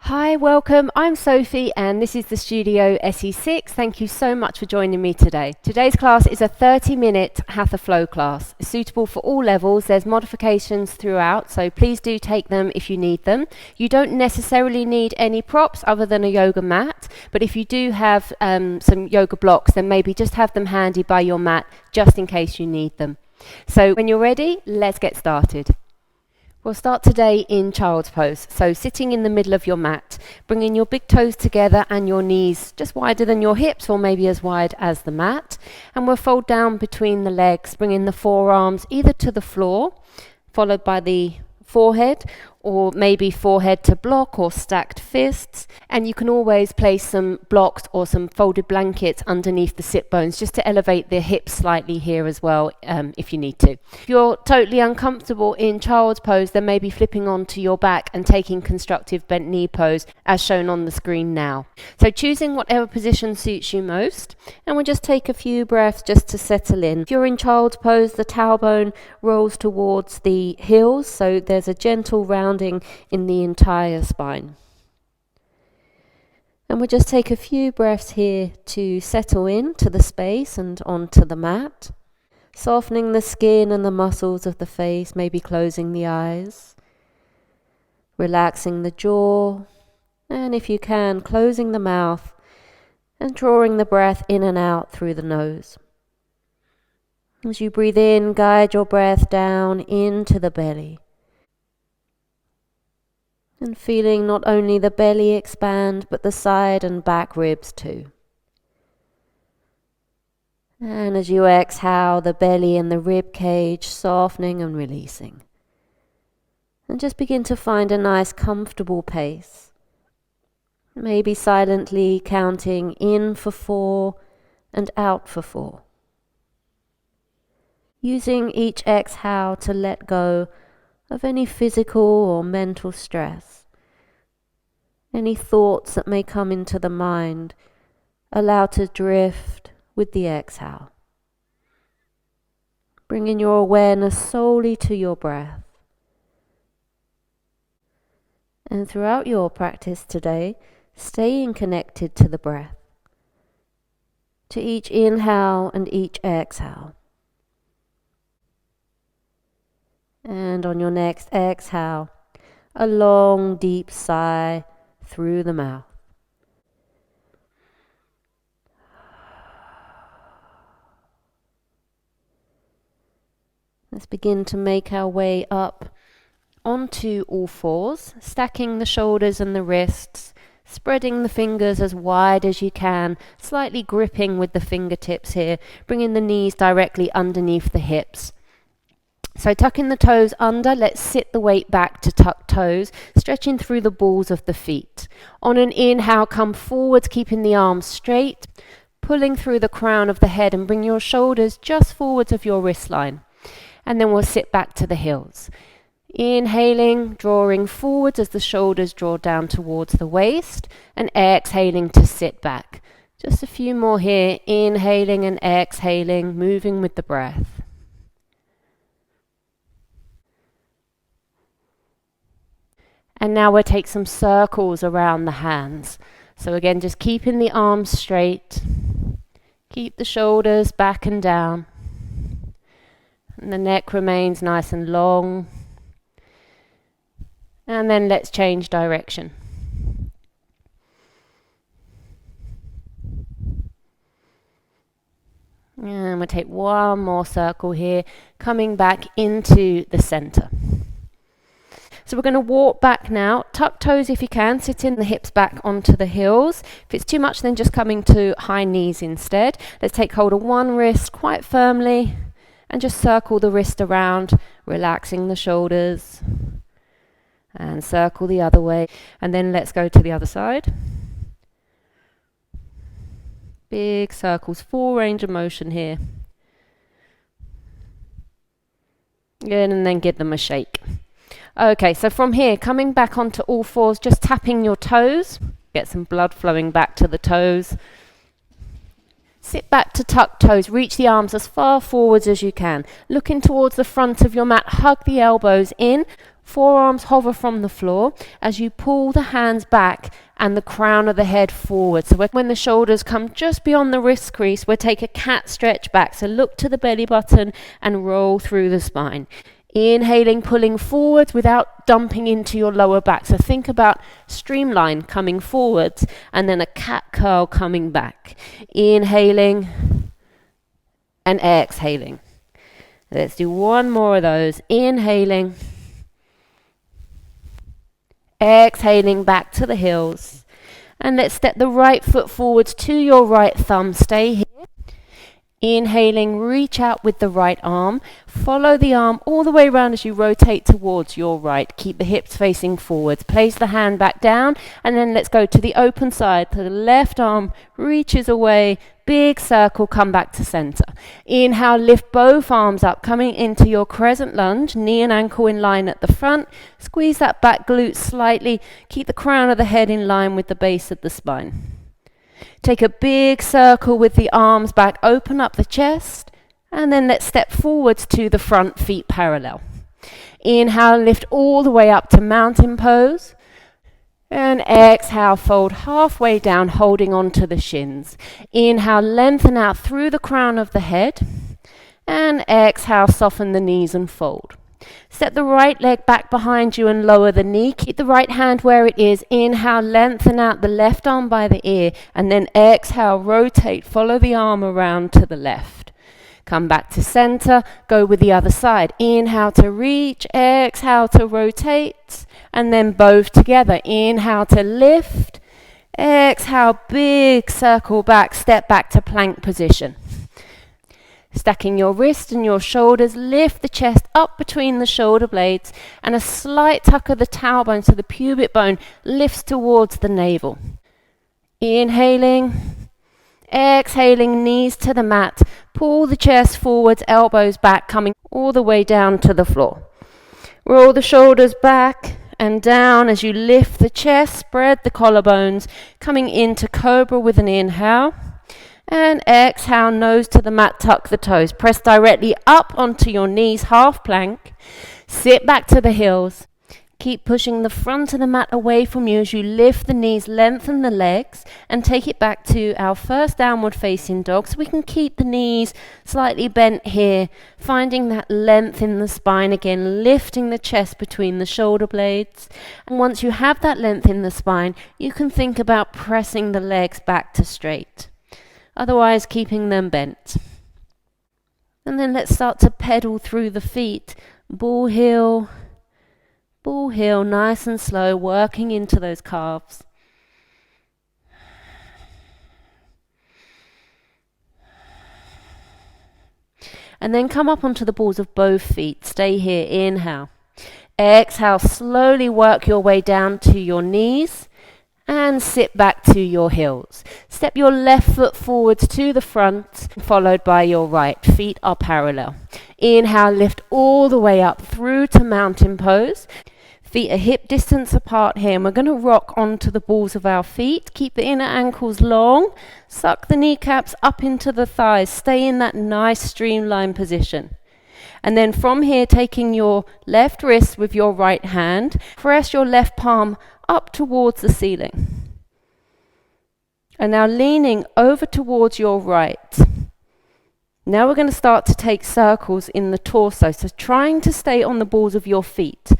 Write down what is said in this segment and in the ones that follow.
Hi, welcome. I'm Sophie and this is the Studio SE6. Thank you so much for joining me today. Today's class is a 30-minute Hatha Flow class. It's suitable for all levels. There's modifications throughout, so please do take them if you need them. You don't necessarily need any props other than a yoga mat, but if you do have some yoga blocks, then maybe just have them handy by your mat just in case you need them. So when you're ready, let's get started. We'll start today in child's pose, so sitting in the middle of your mat, bringing your big toes together and your knees just wider than your hips or maybe as wide as the mat. And we'll fold down between the legs, bringing the forearms either to the floor, followed by the forehead, or maybe forehead to block or stacked fists. And you can always place some blocks or some folded blankets underneath the sit bones just to elevate the hips slightly here as well if you need to. If you're totally uncomfortable in child's pose, then maybe flipping onto your back and taking constructive bent knee pose as shown on the screen now. So choosing whatever position suits you most, and we'll just take a few breaths just to settle in. If you're in child's pose, the tailbone rolls towards the heels, so there's a gentle rounding in the entire spine. And we'll just take a few breaths here to settle in to the space and onto the mat, softening the skin and the muscles of the face, maybe closing the eyes, relaxing the jaw, and if you can, closing the mouth and drawing the breath in and out through the nose. As you breathe in, guide your breath down into the belly. And feeling not only the belly expand, but the side and back ribs too. And as you exhale, the belly and the rib cage softening and releasing. And just begin to find a nice comfortable pace. Maybe silently counting in for 4 and out for 4. Using each exhale to let go of any physical or mental stress. Any thoughts that may come into the mind, allow to drift with the exhale. Bringing your awareness solely to your breath. And throughout your practice today, staying connected to the breath, to each inhale and each exhale. And on your next exhale, a long, deep sigh through the mouth. Let's begin to make our way up onto all fours, stacking the shoulders and the wrists, spreading the fingers as wide as you can, slightly gripping with the fingertips here, bringing the knees directly underneath the hips. So tucking the toes under, let's sit the weight back to tuck toes, stretching through the balls of the feet. On an inhale, come forwards, keeping the arms straight, pulling through the crown of the head and bring your shoulders just forwards of your wrist line. And then we'll sit back to the heels. Inhaling, drawing forwards as the shoulders draw down towards the waist, and exhaling to sit back. Just a few more here, inhaling and exhaling, moving with the breath. And now we'll take some circles around the hands. So again, just keeping the arms straight. Keep the shoulders back and down. And the neck remains nice and long. And then let's change direction. And we'll take one more circle here, coming back into the center. So we're going to walk back now, tuck toes if you can, sitting the hips back onto the heels. If it's too much, then just coming to high knees instead. Let's take hold of one wrist quite firmly and just circle the wrist around, relaxing the shoulders. And circle the other way. And then let's go to the other side. Big circles, full range of motion here. Good, and then give them a shake. Okay, so from here, coming back onto all fours, just tapping your toes. Get some blood flowing back to the toes. Sit back to tuck toes. Reach the arms as far forwards as you can. Looking towards the front of your mat. Hug the elbows in. Forearms hover from the floor as you pull the hands back and the crown of the head forward. So when the shoulders come just beyond the wrist crease, we'll take a cat stretch back. So look to the belly button and roll through the spine. Inhaling, pulling forwards without dumping into your lower back. So think about streamline coming forwards and then a cat curl coming back. Inhaling and exhaling. Let's do one more of those. Inhaling. Exhaling back to the heels. And let's step the right foot forwards to your right thumb. Stay here. Inhaling, reach out with the right arm. Follow the arm all the way around as you rotate towards your right. Keep the hips facing forwards. Place the hand back down, and then let's go to the open side. So the left arm reaches away, big circle, come back to center. Inhale, lift both arms up, coming into your crescent lunge, knee and ankle in line at the front. Squeeze that back glute slightly. Keep the crown of the head in line with the base of the spine. Take a big circle with the arms back, open up the chest, and then let's step forwards to the front, feet parallel. Inhale, lift all the way up to mountain pose. And exhale, fold halfway down, holding onto the shins. Inhale, lengthen out through the crown of the head. And exhale, soften the knees and fold. Step the right leg back behind you and lower the knee. Keep the right hand where it is. Inhale, lengthen out the left arm by the ear. And then exhale, rotate, follow the arm around to the left. Come back to center, go with the other side. Inhale to reach, exhale to rotate, and then both together. Inhale to lift, exhale, big circle back, step back to plank position. Stacking your wrists and your shoulders, lift the chest up between the shoulder blades and a slight tuck of the tailbone so the pubic bone lifts towards the navel. Inhaling, exhaling, knees to the mat. Pull the chest forwards, elbows back, coming all the way down to the floor. Roll the shoulders back and down as you lift the chest, spread the collarbones, coming into cobra with an inhale. And exhale, nose to the mat, tuck the toes. Press directly up onto your knees, half plank. Sit back to the heels. Keep pushing the front of the mat away from you as you lift the knees, lengthen the legs, and take it back to our first downward facing dog. So we can keep the knees slightly bent here, finding that length in the spine again, lifting the chest between the shoulder blades. And once you have that length in the spine, you can think about pressing the legs back to straight. Otherwise, keeping them bent. And then let's start to pedal through the feet. Ball heel, nice and slow, working into those calves. And then come up onto the balls of both feet. Stay here, inhale. Exhale, slowly work your way down to your knees. And sit back to your heels. Step your left foot forwards to the front, followed by your right. Feet are parallel. Inhale, lift all the way up through to mountain pose. Feet are hip distance apart here, and we're going to rock onto the balls of our feet. Keep the inner ankles long. Suck the kneecaps up into the thighs. Stay in that nice streamlined position. And then from here, taking your left wrist with your right hand, press your left palm up towards the ceiling. And now leaning over towards your right. Now we're going to start to take circles in the torso. So trying to stay on the balls of your feet.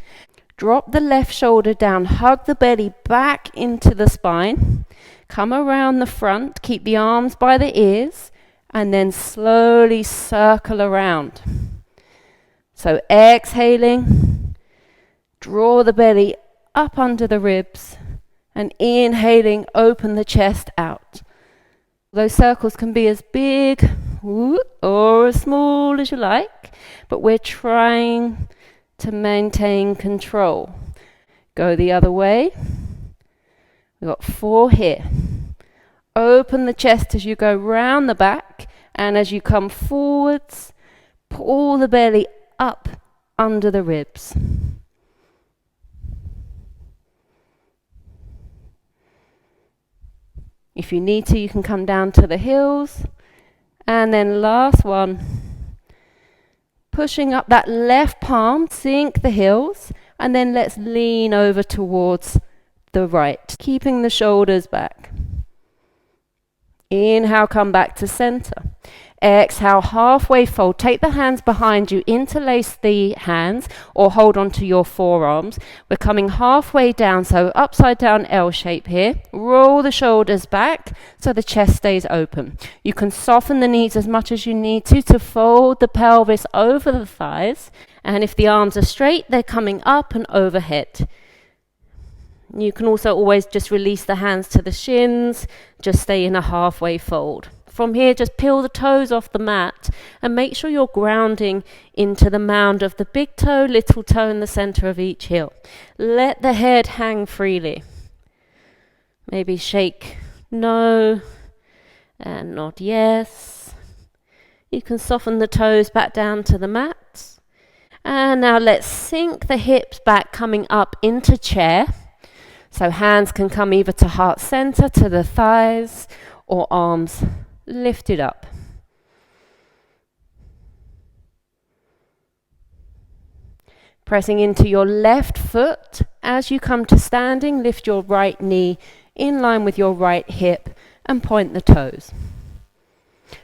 Drop the left shoulder down, hug the belly back into the spine. Come around the front, keep the arms by the ears, and then slowly circle around. So exhaling, draw the belly up under the ribs, and inhaling, open the chest out. Those circles can be as big or as small as you like, but we're trying to maintain control. Go the other way. We've got 4 here. Open the chest as you go round the back, and as you come forwards, pull the belly up under the ribs. If you need to, you can come down to the heels. And then last one. Pushing up that left palm, sink the heels, And then let's lean over towards the right, keeping the shoulders back. Inhale, come back to center. Exhale, halfway fold. Take the hands behind you, interlace the hands or hold onto your forearms. We're coming halfway down, so upside down L shape here. Roll the shoulders back so the chest stays open. You can soften the knees as much as you need to fold the pelvis over the thighs. And if the arms are straight, they're coming up and overhead. You can also always just release the hands to the shins, just stay in a halfway fold. From here, just peel the toes off the mat and make sure you're grounding into the mound of the big toe, little toe in the center of each heel. Let the head hang freely. Maybe shake no and nod yes. You can soften the toes back down to the mat. And now let's sink the hips back, coming up into chair. So hands can come either to heart center, to the thighs, or arms lifted up. Pressing into your left foot. As you come to standing, lift your right knee in line with your right hip and point the toes.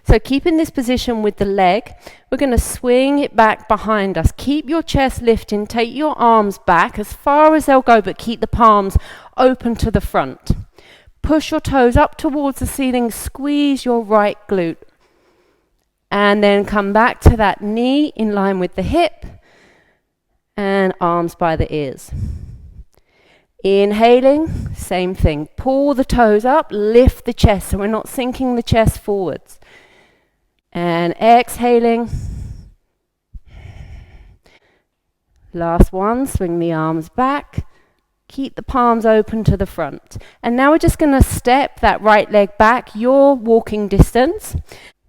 So keeping this position with the leg, we're going to swing it back behind us. Keep your chest lifting, take your arms back as far as they'll go, but keep the palms open to the front. Push your toes up towards the ceiling, squeeze your right glute. And then come back to that knee in line with the hip and arms by the ears. Inhaling, same thing. Pull the toes up, lift the chest so we're not sinking the chest forwards. And exhaling. Last one, swing the arms back. Keep the palms open to the front. And now we're just going to step that right leg back, your walking distance.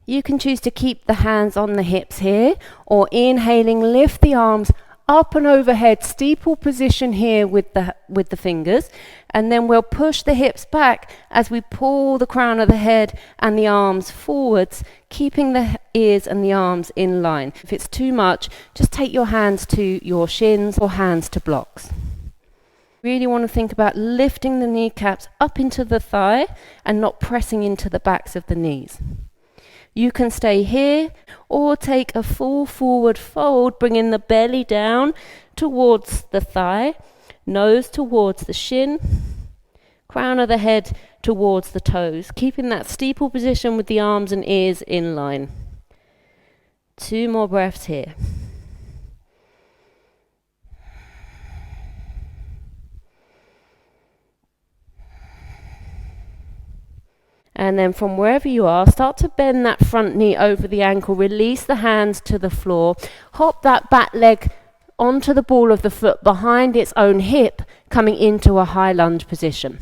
You can choose to keep the hands on the hips here, or inhaling, lift the arms up and overhead, steeple position here with the fingers, and then we'll push the hips back as we pull the crown of the head and the arms forwards, keeping the ears and the arms in line. If it's too much, just take your hands to your shins or hands to blocks. Really want to think about lifting the kneecaps up into the thigh and not pressing into the backs of the knees. You can stay here or take a full forward fold, bringing the belly down towards the thigh, nose towards the shin, crown of the head towards the toes, keeping that steeple position with the arms and ears in line. 2 more breaths here. And then from wherever you are, start to bend that front knee over the ankle, release the hands to the floor, hop that back leg onto the ball of the foot behind its own hip, coming into a high lunge position.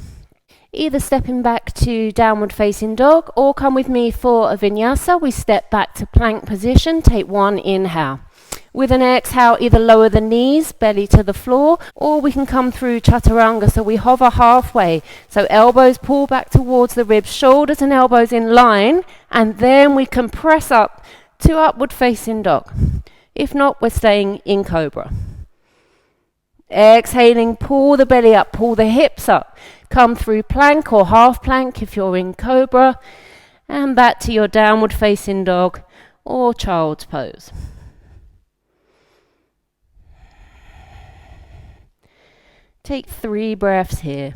Either stepping back to downward facing dog or come with me for a vinyasa. We step back to plank position, take 1 inhale. With an exhale, either lower the knees, belly to the floor, or we can come through chaturanga, so we hover halfway. So elbows pull back towards the ribs, shoulders and elbows in line, and then we can press up to upward facing dog. If not, we're staying in cobra. Exhaling, pull the belly up, pull the hips up. Come through plank or half plank if you're in cobra, and back to your downward facing dog or child's pose. Take 3 breaths here.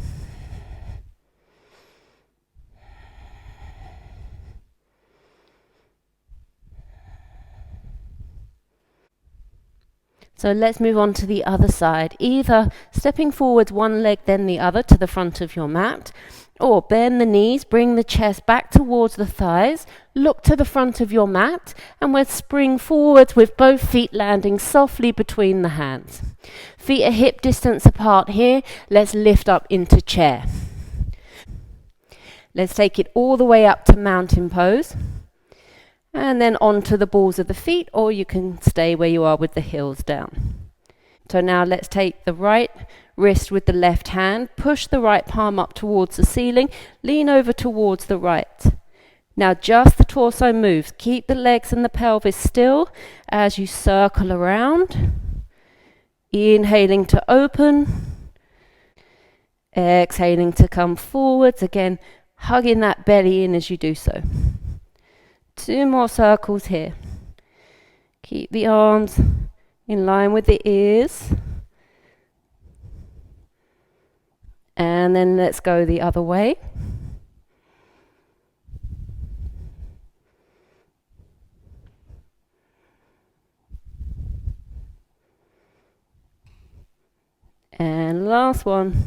So let's move on to the other side. Either stepping forwards 1 leg then the other to the front of your mat, or bend the knees, bring the chest back towards the thighs, look to the front of your mat, and we'll spring forwards with both feet landing softly between the hands. Feet are hip distance apart here. Let's lift up into chair. Let's take it all the way up to mountain pose. And then onto the balls of the feet, or you can stay where you are with the heels down. So now let's take the right wrist with the left hand, push the right palm up towards the ceiling, lean over towards the right. Now just the torso moves. Keep the legs and the pelvis still as you circle around. Inhaling to open. Exhaling to come forwards. Again, hugging that belly in as you do so. 2 more circles here. Keep the arms in line with the ears. And then let's go the other way. And last one.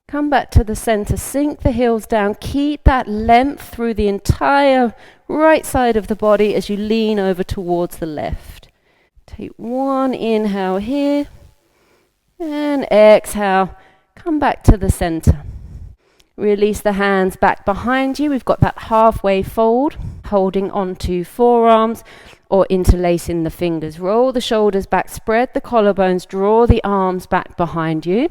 Come back to the center, sink the heels down, keep that length through the entire right side of the body as you lean over towards the left. Take 1 inhale here, and exhale, come back to the center. Release the hands back behind you. We've got that halfway fold, holding onto forearms or interlacing the fingers. Roll the shoulders back, spread the collarbones, draw the arms back behind you.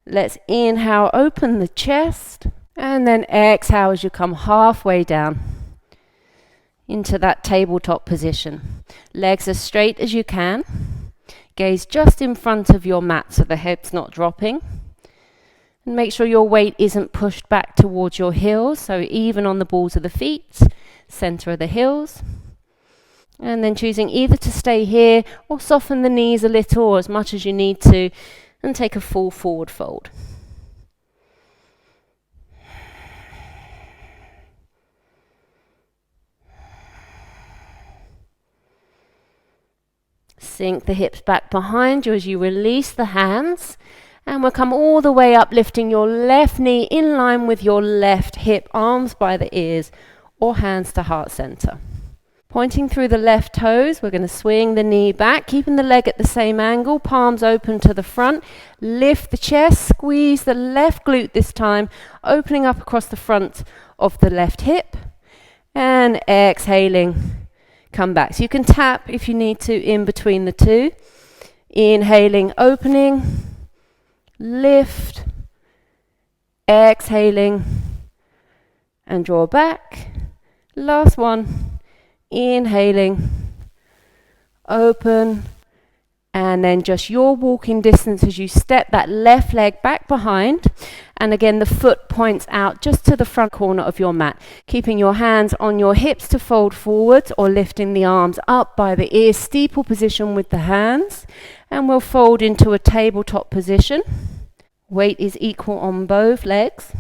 Let's inhale, open the chest, and then exhale as you come halfway down into that tabletop position. Legs as straight as you can. Gaze just in front of your mat so the head's not dropping. And make sure your weight isn't pushed back towards your heels, so even on the balls of the feet, center of the heels. And then choosing either to stay here or soften the knees a little or as much as you need to, and take a full forward fold. Sink the hips back behind you as you release the hands, and we'll come all the way up, lifting your left knee in line with your left hip, arms by the ears or hands to heart center. Pointing through the left toes, we're going to swing the knee back, keeping the leg at the same angle, palms open to the front. Lift the chest, squeeze the left glute this time, opening up across the front of the left hip. And exhaling, come back. So you can tap if you need to in between the two. Inhaling, opening, lift, exhaling, and draw back. Last one. Inhaling, open, and then just your walking distance as you step that left leg back behind. And again, the foot points out just to the front corner of your mat, keeping your hands on your hips to fold forwards or lifting the arms up by the ears, steeple position with the hands. And we'll fold into a tabletop position. Weight is equal on both legs.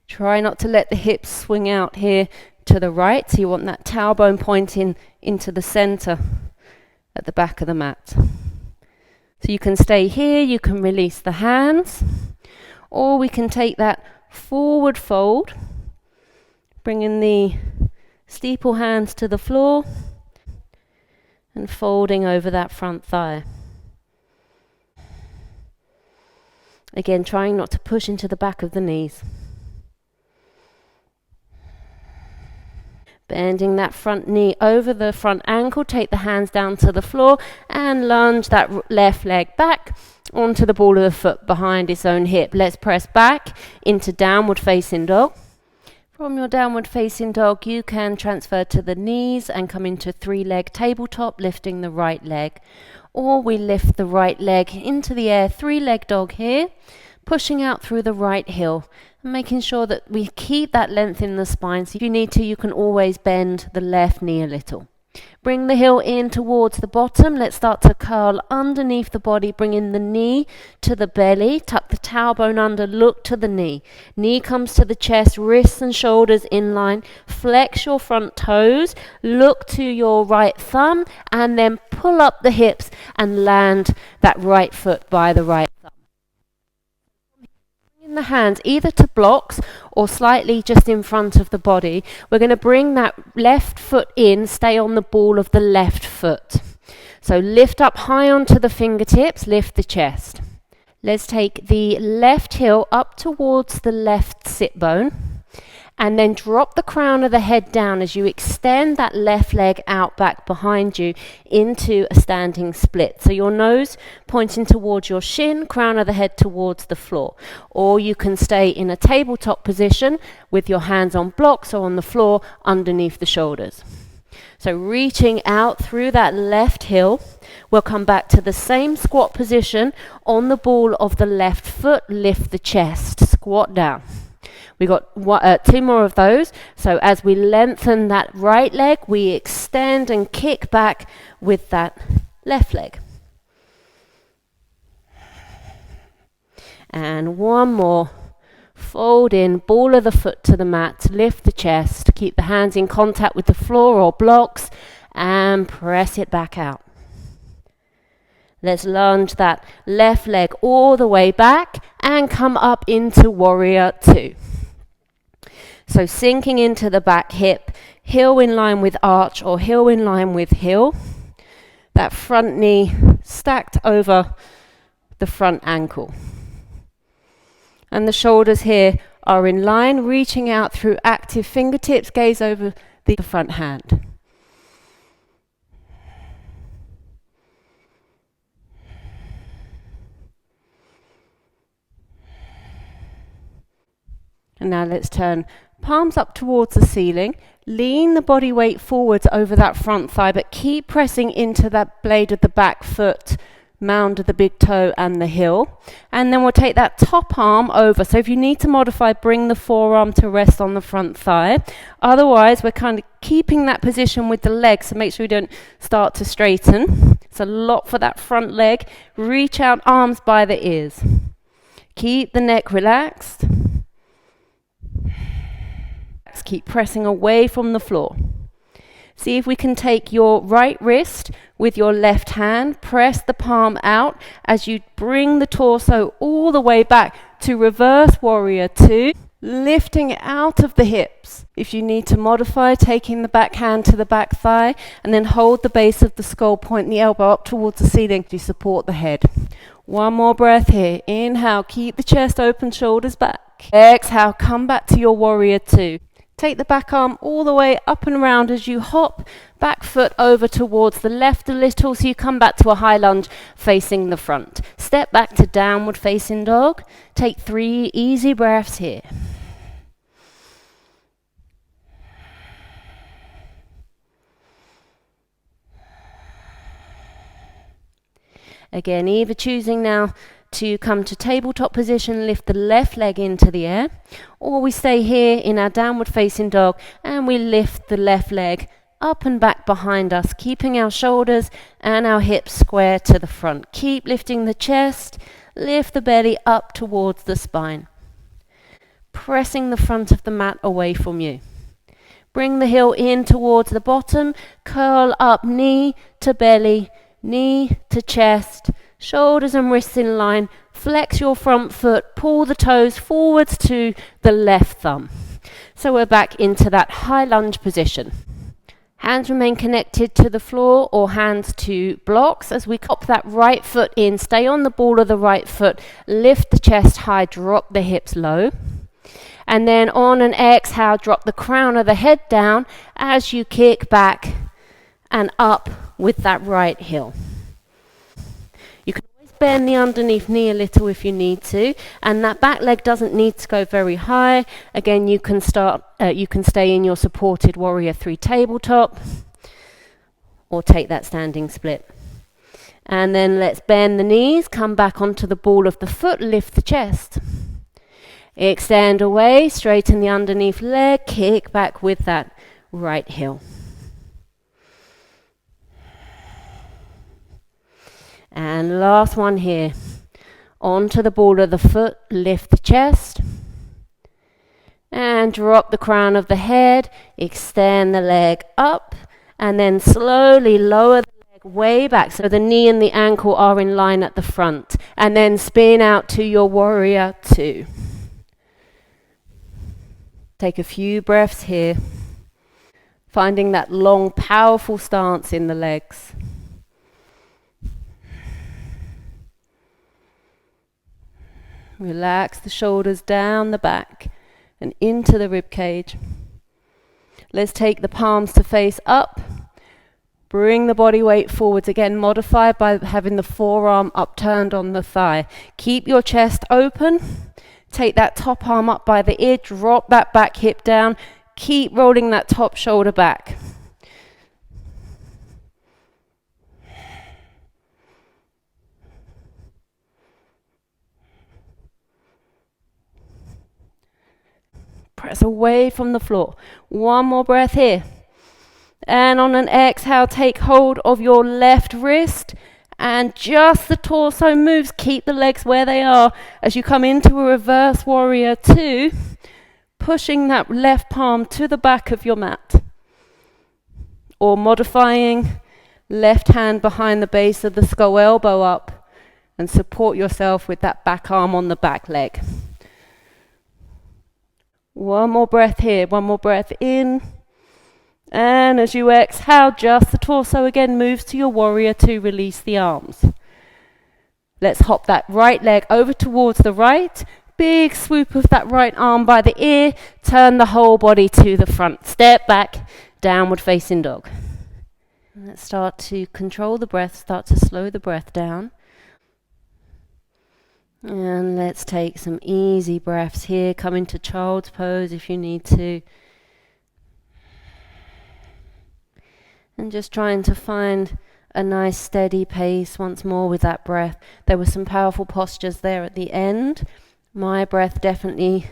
Try not to let the hips swing out here to the right, so you want that tailbone pointing into the center at the back of the mat. So you can stay here, you can release the hands, or we can take that forward fold, bringing the steeple hands to the floor and folding over that front thigh. Again, trying not to push into the back of the knees. Bending that front knee over the front ankle, take the hands down to the floor and lunge that left leg back onto the ball of the foot behind its own hip. Let's press back into downward facing dog. From your downward facing dog, you can transfer to the knees and come into 3-leg tabletop, lifting the right leg. Or we lift the right leg into the air, 3-leg dog here, pushing out through the right heel. Making sure that we keep that length in the spine. So if you need to, you can always bend the left knee a little. Bring the heel in towards the bottom. Let's start to curl underneath the body, bringing the knee to the belly. Tuck the tailbone under, look to the knee. Knee comes to the chest, wrists and shoulders in line. Flex your front toes, look to your right thumb, and then pull up the hips and land that right foot by the right thumb. The hands either to blocks or slightly just in front of the body. We're going to bring that left foot in, stay on the ball of the left foot. So lift up high onto the fingertips, lift the chest. Let's take the left heel up towards the left sit bone and then drop the crown of the head down as you extend that left leg out back behind you into a standing split. So your nose pointing towards your shin, crown of the head towards the floor. Or you can stay in a tabletop position with your hands on blocks or on the floor underneath the shoulders. So reaching out through that left heel, we'll come back to the same squat position on the ball of the left foot, lift the chest, squat down. We got 2 more of those. So as we lengthen that right leg, we extend and kick back with that left leg. And 1 more. Fold in, ball of the foot to the mat, lift the chest, keep the hands in contact with the floor or blocks, and press it back out. Let's lunge that left leg all the way back and come up into warrior 2. So sinking into the back hip, heel in line with arch or heel in line with heel. That front knee stacked over the front ankle. And the shoulders here are in line, reaching out through active fingertips, gaze over the front hand. And now let's turn palms up towards the ceiling. Lean the body weight forwards over that front thigh, but keep pressing into that blade of the back foot, mound of the big toe and the heel. And then we'll take that top arm over. So if you need to modify, bring the forearm to rest on the front thigh. Otherwise, we're kind of keeping that position with the legs, so make sure we don't start to straighten. It's a lot for that front leg. Reach out, arms by the ears. Keep the neck relaxed. Keep pressing away from the floor. See if we can take your right wrist with your left hand, press the palm out as you bring the torso all the way back to reverse warrior 2, lifting out of the hips. If you need to modify, taking the back hand to the back thigh and then hold the base of the skull, point the elbow up towards the ceiling to support the head. 1 more breath here. Inhale, keep the chest open, shoulders back. Exhale, come back to your warrior 2. Take the back arm all the way up and around as you hop back foot over towards the left a little, so you come back to a high lunge facing the front. Step back to downward facing dog. Take 3 easy breaths here. Again, either choosing now to come to tabletop position, lift the left leg into the air, or we stay here in our downward facing dog and we lift the left leg up and back behind us, keeping our shoulders and our hips square to the front. Keep lifting the chest, lift the belly up towards the spine, pressing the front of the mat away from you. Bring the heel in towards the bottom, curl up knee to belly, knee to chest, shoulders and wrists in line, flex your front foot, pull the toes forwards to the left thumb. So we're back into that high lunge position. Hands remain connected to the floor or hands to blocks as we pop that right foot in, stay on the ball of the right foot, lift the chest high, drop the hips low. And then on an exhale, drop the crown of the head down as you kick back and up with that right heel. You can always bend the underneath knee a little if you need to, and that back leg doesn't need to go very high. Again, you can stay in your supported warrior 3 tabletop, or take that standing split. And then let's bend the knees, come back onto the ball of the foot, lift the chest. Extend away, straighten the underneath leg, kick back with that right heel. And last one here. Onto the ball of the foot, lift the chest. And drop the crown of the head, extend the leg up, and then slowly lower the leg way back so the knee and the ankle are in line at the front. And then spin out to your warrior 2. Take a few breaths here, finding that long, powerful stance in the legs. Relax the shoulders down the back and into the rib cage. Let's take the palms to face up. Bring the body weight forwards again, modify by having the forearm upturned on the thigh. Keep your chest open. Take that top arm up by the ear, drop that back hip down. Keep rolling that top shoulder back. press away from the floor. One more breath here. And on an exhale, take hold of your left wrist and just the torso moves. Keep the legs where they are as you come into a reverse warrior 2, pushing that left palm to the back of your mat. Or modifying, left hand behind the base of the skull, elbow up, and support yourself with that back arm on the back leg. One more breath here, one more breath in. And as you exhale, just the torso again moves to your warrior 2, release the arms. Let's hop that right leg over towards the right. Big swoop of that right arm by the ear. Turn the whole body to the front. Step back, downward facing dog. Let's start to control the breath, start to slow the breath down. And let's take some easy breaths here. Come into child's pose if you need to. And just trying to find a nice steady pace once more with that breath. There were some powerful postures there at the end. My breath definitely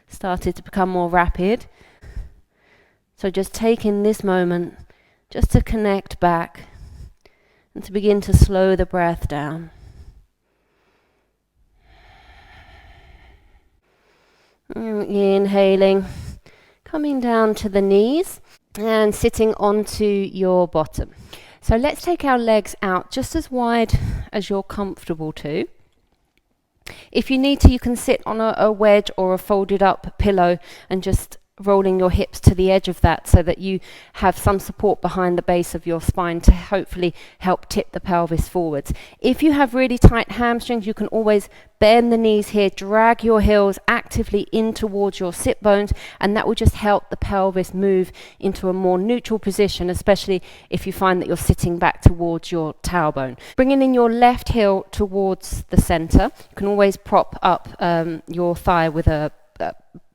started to become more rapid. So just taking this moment just to connect back and to begin to slow the breath down. Inhaling, coming down to the knees and sitting onto your bottom. So let's take our legs out just as wide as you're comfortable to. If you need to, you can sit on a wedge or a folded up pillow and just rolling your hips to the edge of that so that you have some support behind the base of your spine to hopefully help tip the pelvis forwards. If you have really tight hamstrings, you can always bend the knees here, drag your heels actively in towards your sit bones, and that will just help the pelvis move into a more neutral position, especially if you find that you're sitting back towards your tailbone. Bringing in your left heel towards the center. You can always prop up your thigh with a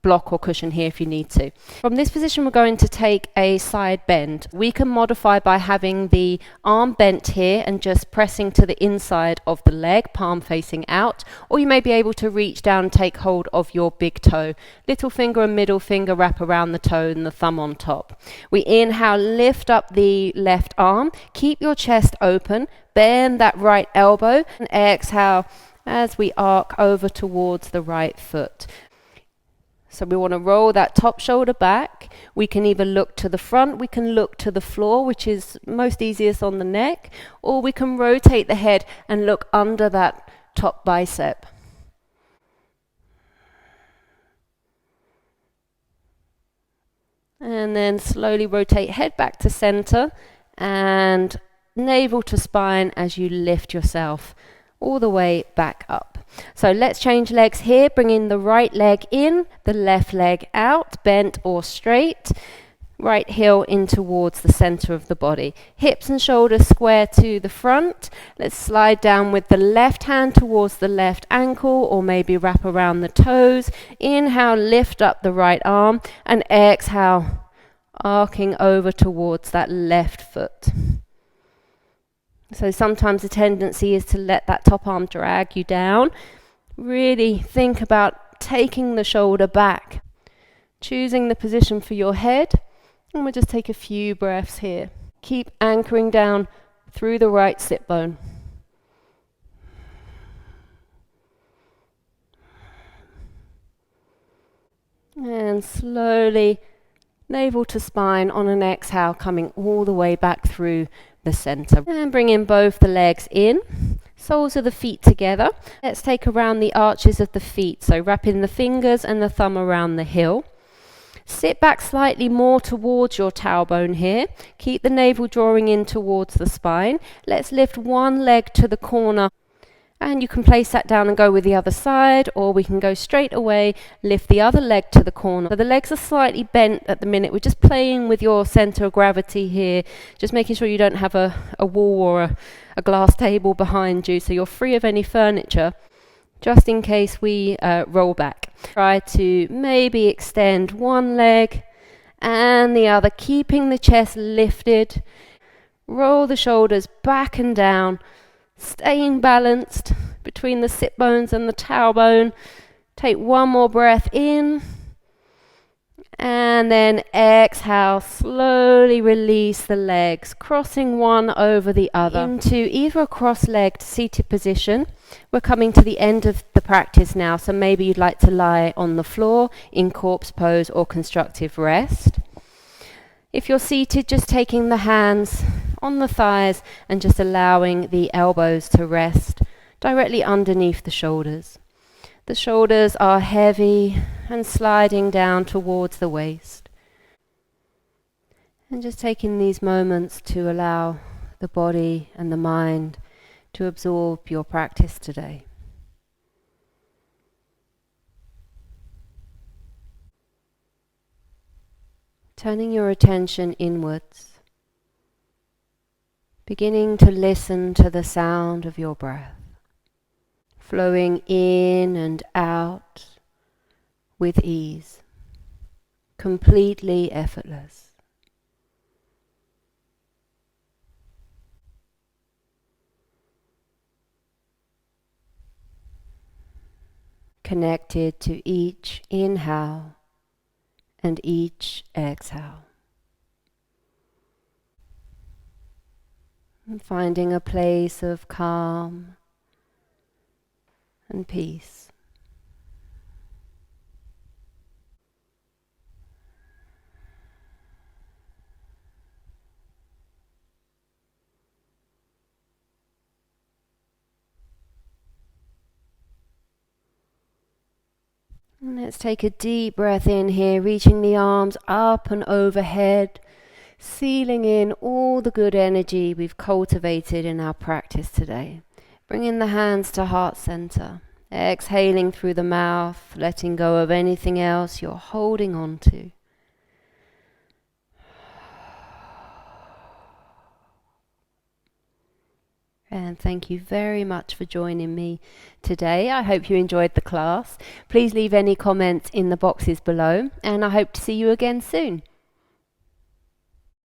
block or cushion here if you need to. From this position, we're going to take a side bend. We can modify by having the arm bent here and just pressing to the inside of the leg, palm facing out, or you may be able to reach down and take hold of your big toe. Little finger and middle finger wrap around the toe and the thumb on top. We inhale, lift up the left arm, keep your chest open, bend that right elbow, and exhale as we arc over towards the right foot. So we want to roll that top shoulder back. We can either look to the front, we can look to the floor, which is most easiest on the neck, or we can rotate the head and look under that top bicep. And then slowly rotate head back to center and navel to spine as you lift yourself all the way back up. So let's change legs here, bringing the right leg in, the left leg out, bent or straight, right heel in towards the center of the body. Hips and shoulders square to the front. Let's slide down with the left hand towards the left ankle, or maybe wrap around the toes. Inhale, lift up the right arm, and exhale, arcing over towards that left foot. So sometimes the tendency is to let that top arm drag you down. Really think about taking the shoulder back, choosing the position for your head, and we'll just take a few breaths here. Keep anchoring down through the right sit bone. And slowly, navel to spine on an exhale, coming all the way back through the center. And bring in both the legs in, soles of the feet together. Let's take around the arches of the feet, so wrapping the fingers and the thumb around the heel. Sit back slightly more towards your tailbone here. Keep the navel drawing in towards the spine. Let's lift one leg to the corner, and you can place that down and go with the other side, or we can go straight away, lift the other leg to the corner. So the legs are slightly bent at the minute. We're just playing with your center of gravity here, just making sure you don't have a wall or a glass table behind you, so you're free of any furniture, just in case we roll back. Try to maybe extend one leg and the other, keeping the chest lifted. Roll the shoulders back and down, staying balanced between the sit bones and the tailbone. Take one more breath in And then exhale, slowly release the legs, crossing one over the other into either a cross-legged seated position. We're coming to the end of the practice now, so maybe you'd like to lie on the floor in corpse pose or constructive rest. If you're seated, just taking the hands on the thighs and just allowing the elbows to rest directly underneath the shoulders. The shoulders are heavy and sliding down towards the waist. And just taking these moments to allow the body and the mind to absorb your practice today. Turning your attention inwards, beginning to listen to the sound of your breath, flowing in and out with ease, completely effortless. Connected to each inhale and each exhale. And finding a place of calm and peace. And let's take a deep breath in here, reaching the arms up and overhead, sealing in all the good energy we've cultivated in our practice today. Bringing the hands to heart center, exhaling through the mouth, letting go of anything else you're holding on to. And thank you very much for joining me today. I hope you enjoyed the class. Please leave any comments in the boxes below, and I hope to see you again soon.